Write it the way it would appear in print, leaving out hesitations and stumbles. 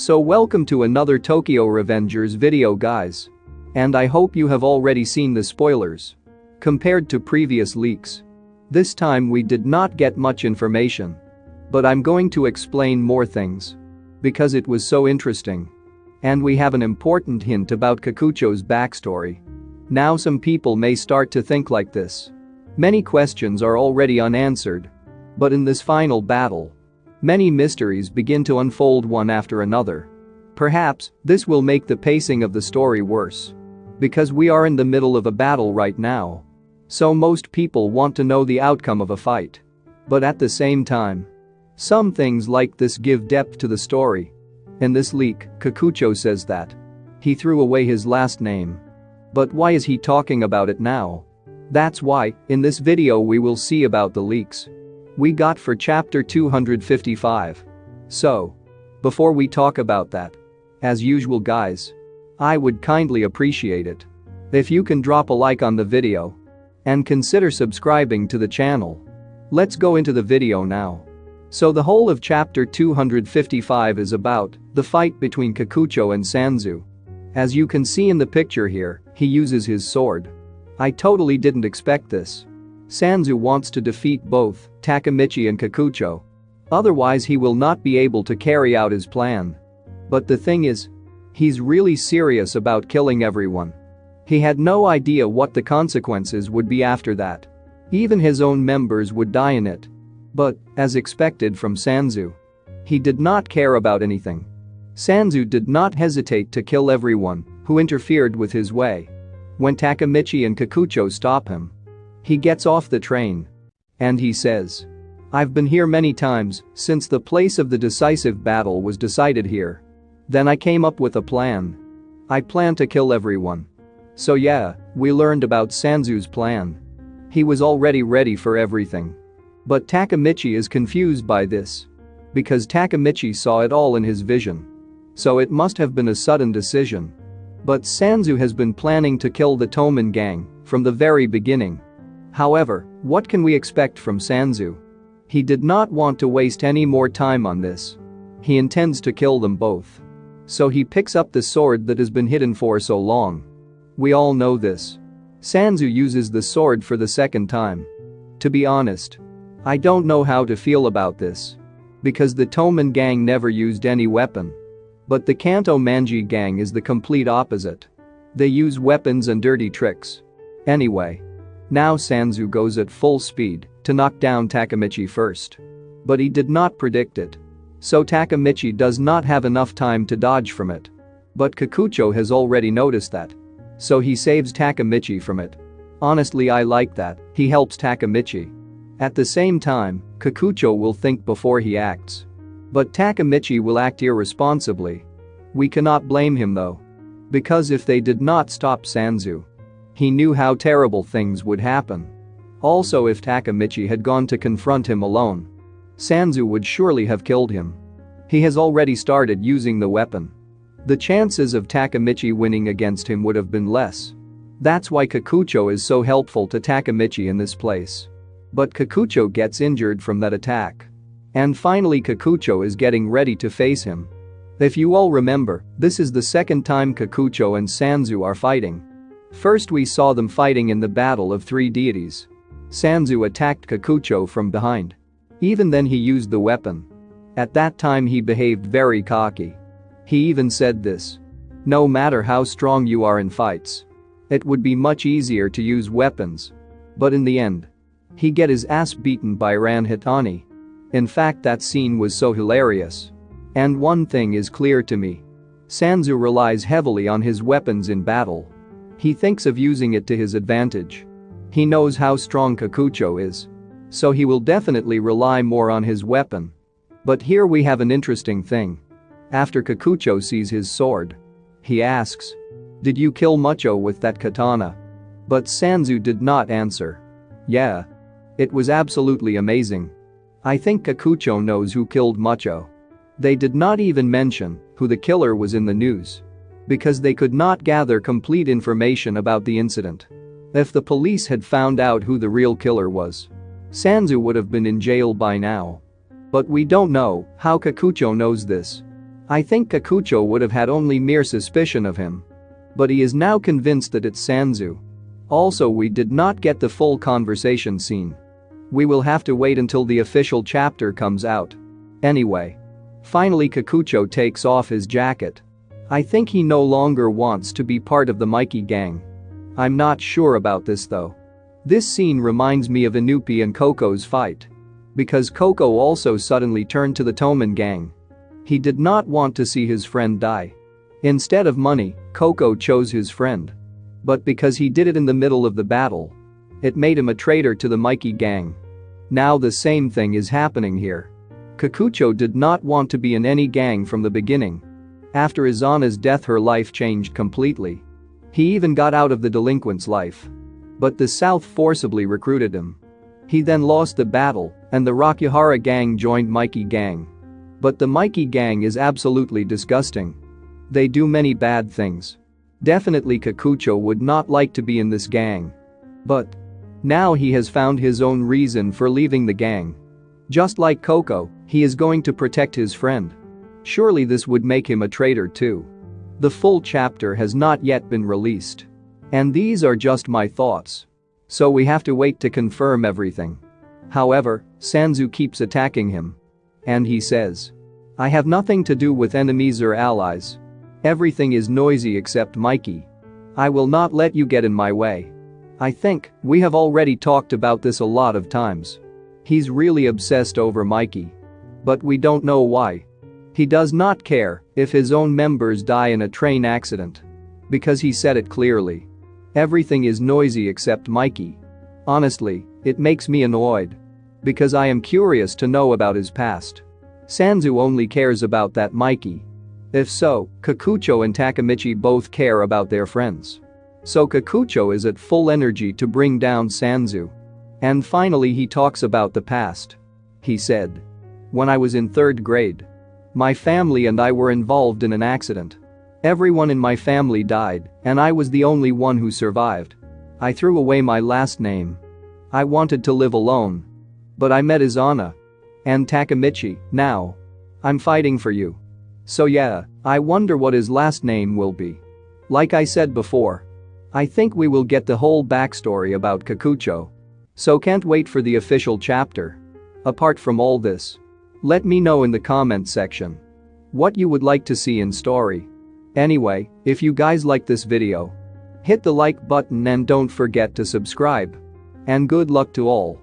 So welcome to another Tokyo Revengers video guys. And I hope you have already seen the spoilers. Compared to previous leaks, this time we did not get much information. But I'm going to explain more things. Because it was so interesting. And we have an important hint about Kakucho's backstory. Now some people may start to think like this. Many questions are already unanswered. But in this final battle, many mysteries begin to unfold one after another. Perhaps this will make the pacing of the story worse. Because we are in the middle of a battle right now. So most people want to know the outcome of a fight. But at the same time, some things like this give depth to the story. In this leak, Kakucho says that he threw away his last name. But why is he talking about it now? That's why, in this video we will see about the leaks we got for chapter 255. So, before we talk about that, as usual guys, I would kindly appreciate it if you can drop a like on the video and consider subscribing to the channel. Let's go into the video now. So the whole of chapter 255 is about the fight between Kakucho and SANZU. As you can see in the picture here, he uses his sword. I totally didn't expect this. SANZU wants to defeat both TAKEMICHI and Kakucho. Otherwise he will not be able to carry out his plan. But the thing is, he's really serious about killing everyone. He had no idea what the consequences would be after that. Even his own members would die in it. But, as expected from SANZU, he did not care about anything. SANZU did not hesitate to kill everyone who interfered with his way. When TAKEMICHI and Kakucho stop him, he gets off the train. And he says, "I've been here many times since the place of the decisive battle was decided here. Then I came up with a plan. I plan to kill everyone." So yeah, we learned about SANZU's plan. He was already ready for everything. But TAKEMICHI is confused by this. Because TAKEMICHI saw it all in his vision. So it must have been a sudden decision. But SANZU has been planning to kill the Toman gang from the very beginning. However, what can we expect from SANZU? He did not want to waste any more time on this. He intends to kill them both. So he picks up the sword that has been hidden for so long. We all know this. SANZU uses the sword for the second time. To be honest, I don't know how to feel about this. Because the Toman gang never used any weapon. But the Kanto Manji gang is the complete opposite. They use weapons and dirty tricks. Anyway. Now SANZU goes at full speed to knock down TAKEMICHI first. But he did not predict it. So TAKEMICHI does not have enough time to dodge from it. But Kakucho has already noticed that. So he saves TAKEMICHI from it. Honestly, I like that, he helps TAKEMICHI. At the same time, Kakucho will think before he acts. But TAKEMICHI will act irresponsibly. We cannot blame him though. Because if they did not stop SANZU, he knew how terrible things would happen. Also, if TAKEMICHI had gone to confront him alone, SANZU would surely have killed him. He has already started using the weapon. The chances of TAKEMICHI winning against him would have been less. That's why Kakucho is so helpful to TAKEMICHI in this place. But Kakucho gets injured from that attack. And finally Kakucho is getting ready to face him. If you all remember, this is the second time Kakucho and SANZU are fighting. First we saw them fighting in the Battle of Three Deities. SANZU attacked Kakucho from behind. Even then he used the weapon. At that time he behaved very cocky. He even said this. No matter how strong you are in fights, it would be much easier to use weapons. But in the end, he get his ass beaten by Ran Hitani. In fact, that scene was so hilarious. And one thing is clear to me. SANZU relies heavily on his weapons in battle. He thinks of using it to his advantage. He knows how strong Kakucho is. So he will definitely rely more on his weapon. But here we have an interesting thing. After Kakucho sees his sword, he asks, "Did you kill Mucho with that katana?" But SANZU did not answer. Yeah. It was absolutely amazing. I think Kakucho knows who killed Mucho. They did not even mention who the killer was in the news. Because they could not gather complete information about the incident. If the police had found out who the real killer was, SANZU would have been in jail by now. But we don't know how Kakucho knows this. I think Kakucho would have had only mere suspicion of him. But he is now convinced that it's SANZU. Also, we did not get the full conversation scene. We will have to wait until the official chapter comes out. Anyway. Finally, Kakucho takes off his jacket. I think he no longer wants to be part of the Mikey gang. I'm not sure about this though. This scene reminds me of Inupi and Coco's fight. Because Coco also suddenly turned to the Toman gang. He did not want to see his friend die. Instead of money, Coco chose his friend. But because he did it in the middle of the battle, it made him a traitor to the Mikey gang. Now the same thing is happening here. Kakucho did not want to be in any gang from the beginning. After Izana's death, her life changed completely. He even got out of the delinquent's life. But the South forcibly recruited him. He then lost the battle, and the Rakihara gang joined Mikey gang. But the Mikey gang is absolutely disgusting. They do many bad things. Definitely Kakucho would not like to be in this gang. But now he has found his own reason for leaving the gang. Just like Coco, he is going to protect his friend. Surely this would make him a traitor too. The full chapter has not yet been released. And these are just my thoughts. So we have to wait to confirm everything. However, SANZU keeps attacking him. And he says, I have nothing to do with enemies or allies. Everything is noisy except Mikey. I will not let you get in my way. I think we have already talked about this a lot of times. He's really obsessed over Mikey. But we don't know why. He does not care if his own members die in a train accident. Because he said it clearly. Everything is noisy except Mikey. Honestly, it makes me annoyed. Because I am curious to know about his past. SANZU only cares about that Mikey. If so, Kakucho and Takemichi both care about their friends. So Kakucho is at full energy to bring down SANZU. And finally he talks about the past. He said, when I was in 3rd grade, my family and I were involved in an accident. Everyone in my family died, and I was the only one who survived. I threw away my last name. I wanted to live alone. But I met Izana. And Takemichi, now. I'm fighting for you. So yeah, I wonder what his last name will be. Like I said before, I think we will get the whole backstory about Kakucho. So can't wait for the official chapter. Apart from all this, let me know in the comment section what you would like to see in story. Anyway, if you guys like this video, hit the like button and don't forget to subscribe. And good luck to all.